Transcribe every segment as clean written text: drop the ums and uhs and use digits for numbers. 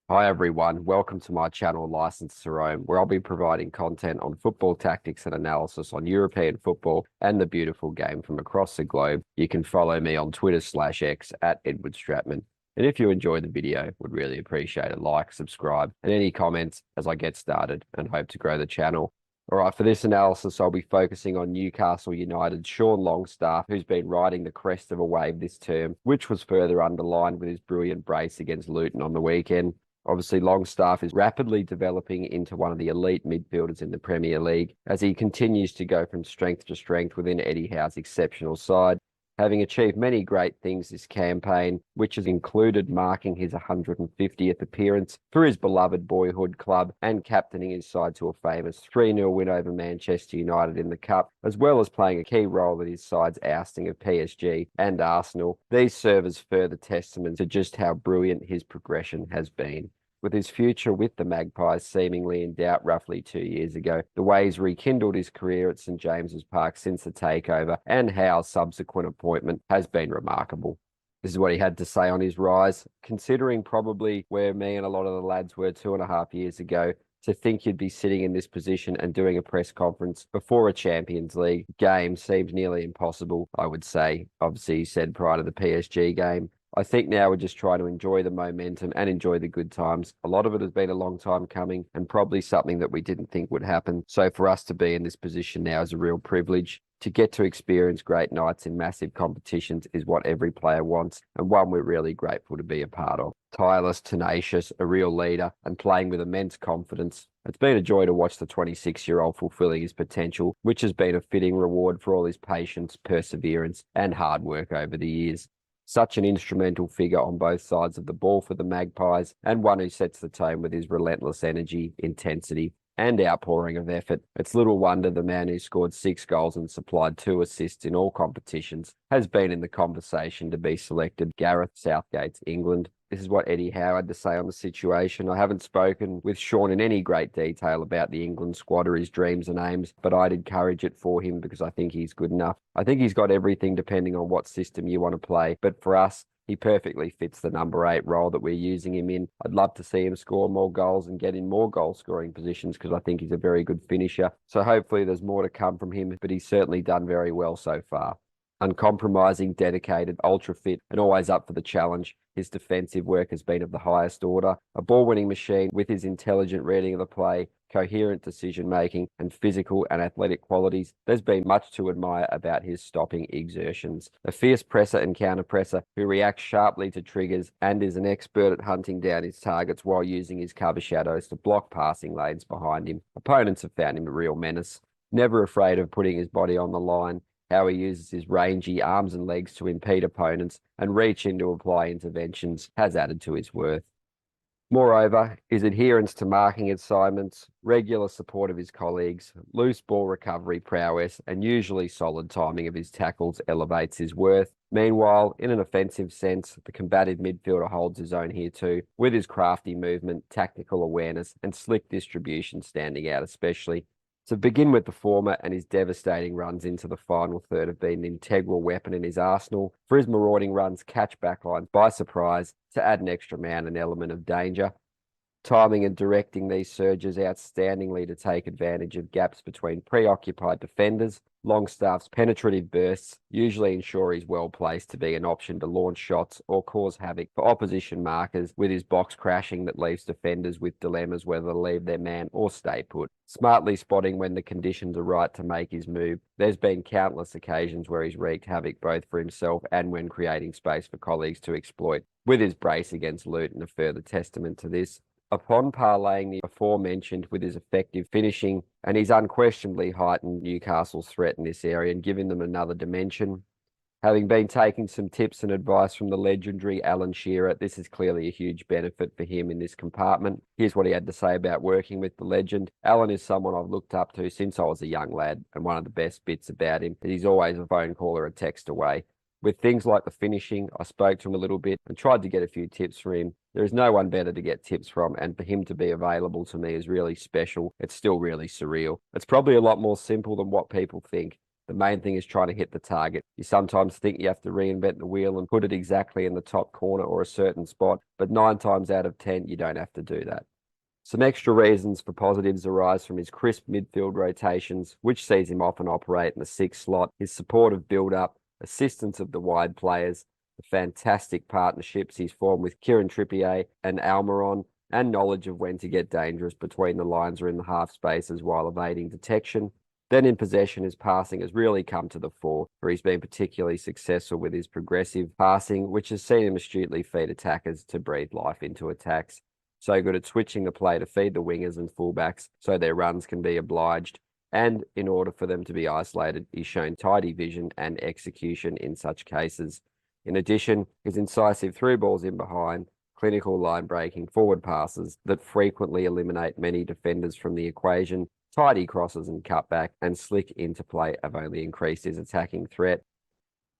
Hi everyone, welcome to my channel License to Roam, where I'll be providing content on football tactics and analysis on European football and the beautiful game from across the globe. You can follow me on Twitter/X at Edward Stratman. And if you enjoy the video, would really appreciate a like, subscribe, and any comments as I get started and hope to grow the channel. All right, for this analysis, I'll be focusing on Newcastle United's Sean Longstaff, who's been riding the crest of a wave this term, which was further underlined with his brilliant brace against Luton on the weekend. Obviously, Longstaff is rapidly developing into one of the elite midfielders in the Premier League as he continues to go from strength to strength within Eddie Howe's exceptional side, having achieved many great things this campaign, which has included marking his 150th appearance for his beloved boyhood club and captaining his side to a famous 3-0 win over Manchester United in the Cup, as well as playing a key role in his side's ousting of PSG and Arsenal. These serve as further testament to just how brilliant his progression has been. With his future with the Magpies seemingly in doubt roughly 2 years ago, the way he's rekindled his career at St James's Park since the takeover and Howe's subsequent appointment has been remarkable. This is what he had to say on his rise, considering probably where me and a lot of the lads were 2.5 years ago. To think you'd be sitting in this position and doing a press conference before a Champions League game seems nearly impossible, I would say. Obviously, he said prior to the PSG game. I think now we're just trying to enjoy the momentum and enjoy the good times. A lot of it has been a long time coming and probably something that we didn't think would happen. So for us to be in this position now is a real privilege. To get to experience great nights in massive competitions is what every player wants and one we're really grateful to be a part of. Tireless, tenacious, a real leader and playing with immense confidence. It's been a joy to watch the 26-year-old fulfilling his potential, which has been a fitting reward for all his patience, perseverance and hard work over the years. Such an instrumental figure on both sides of the ball for the Magpies and one who sets the tone with his relentless energy, intensity and outpouring of effort. It's little wonder the man who scored 6 goals and supplied 2 assists in all competitions has been in the conversation to be selected Gareth Southgate's England. This is what Eddie Howe had to say on the situation. I haven't spoken with Sean in any great detail about the England squad or his dreams and aims, but I'd encourage it for him because I think he's good enough. I think he's got everything depending on what system you want to play, but for us, he perfectly fits the number 8 role that we're using him in. I'd love to see him score more goals and get in more goal-scoring positions because I think he's a very good finisher. So hopefully there's more to come from him, but he's certainly done very well so far. Uncompromising, dedicated, ultra-fit, and always up for the challenge. His defensive work has been of the highest order. A ball-winning machine with his intelligent reading of the play, coherent decision-making, and physical and athletic qualities. There's been much to admire about his stopping exertions. A fierce presser and counter-presser who reacts sharply to triggers and is an expert at hunting down his targets while using his cover shadows to block passing lanes behind him. Opponents have found him a real menace. Never afraid of putting his body on the line. How he uses his rangy arms and legs to impede opponents and reach in to apply interventions has added to his worth. Moreover, his adherence to marking assignments, regular support of his colleagues, loose ball recovery prowess, and usually solid timing of his tackles elevates his worth. Meanwhile, in an offensive sense, the combative midfielder holds his own here too, with his crafty movement, tactical awareness, and slick distribution standing out especially. To begin with the former and his devastating runs into the final third have been an integral weapon in his arsenal. For his marauding runs, catch backlines by surprise to add an extra man, an element of danger. Timing and directing these surges outstandingly to take advantage of gaps between preoccupied defenders. Longstaff's penetrative bursts usually ensure he's well placed to be an option to launch shots or cause havoc for opposition markers with his box crashing that leaves defenders with dilemmas whether to leave their man or stay put. Smartly spotting when the conditions are right to make his move. There's been countless occasions where he's wreaked havoc both for himself and when creating space for colleagues to exploit, with his brace against Luton a further testament to this. Upon parlaying the aforementioned with his effective finishing, and he's unquestionably heightened Newcastle's threat in this area and given them another dimension. Having been taking some tips and advice from the legendary Alan Shearer, this is clearly a huge benefit for him in this compartment. Here's what he had to say about working with the legend. Alan is someone I've looked up to since I was a young lad, and one of the best bits about him is he's always a phone call or a text away. With things like the finishing, I spoke to him a little bit and tried to get a few tips from him. There is no one better to get tips from, and for him to be available to me is really special. It's still really surreal. It's probably a lot more simple than what people think. The main thing is trying to hit the target. You sometimes think you have to reinvent the wheel and put it exactly in the top corner or a certain spot, but 9 times out of 10, you don't have to do that. Some extra reasons for positives arise from his crisp midfield rotations, which sees him often operate in the 6th slot, his supportive build-up, assistance of the wide players, the fantastic partnerships he's formed with Kieran Trippier and Almiron, and knowledge of when to get dangerous between the lines or in the half spaces while evading detection. Then in possession, his passing has really come to the fore, where he's been particularly successful with his progressive passing, which has seen him astutely feed attackers to breathe life into attacks. So good at switching the play to feed the wingers and fullbacks so their runs can be obliged. And in order for them to be isolated, he's shown tidy vision and execution in such cases. In addition, his incisive through balls in behind, clinical line-breaking forward passes that frequently eliminate many defenders from the equation, tidy crosses and cutback, and slick interplay have only increased his attacking threat.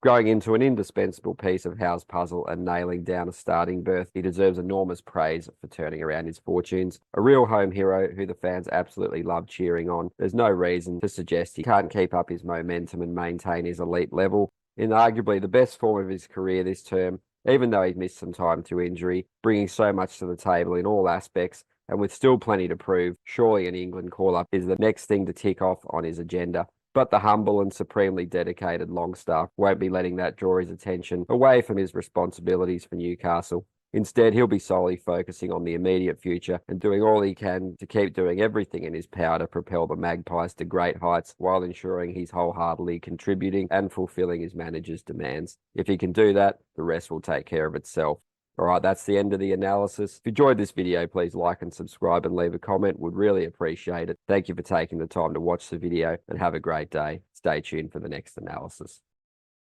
Growing into an indispensable piece of Howe's puzzle and nailing down a starting berth, he deserves enormous praise for turning around his fortunes. A real home hero who the fans absolutely love cheering on. There's no reason to suggest he can't keep up his momentum and maintain his elite level. In arguably the best form of his career this term, even though he's missed some time to injury, bringing so much to the table in all aspects, and with still plenty to prove, surely an England call-up is the next thing to tick off on his agenda. But the humble and supremely dedicated Longstaff won't be letting that draw his attention away from his responsibilities for Newcastle. Instead, he'll be solely focusing on the immediate future and doing all he can to keep doing everything in his power to propel the Magpies to great heights while ensuring he's wholeheartedly contributing and fulfilling his manager's demands. If he can do that, the rest will take care of itself. All right, that's the end of the analysis. If you enjoyed this video, please like and subscribe and leave a comment. Would really appreciate it. Thank you for taking the time to watch the video and have a great day. Stay tuned for the next analysis.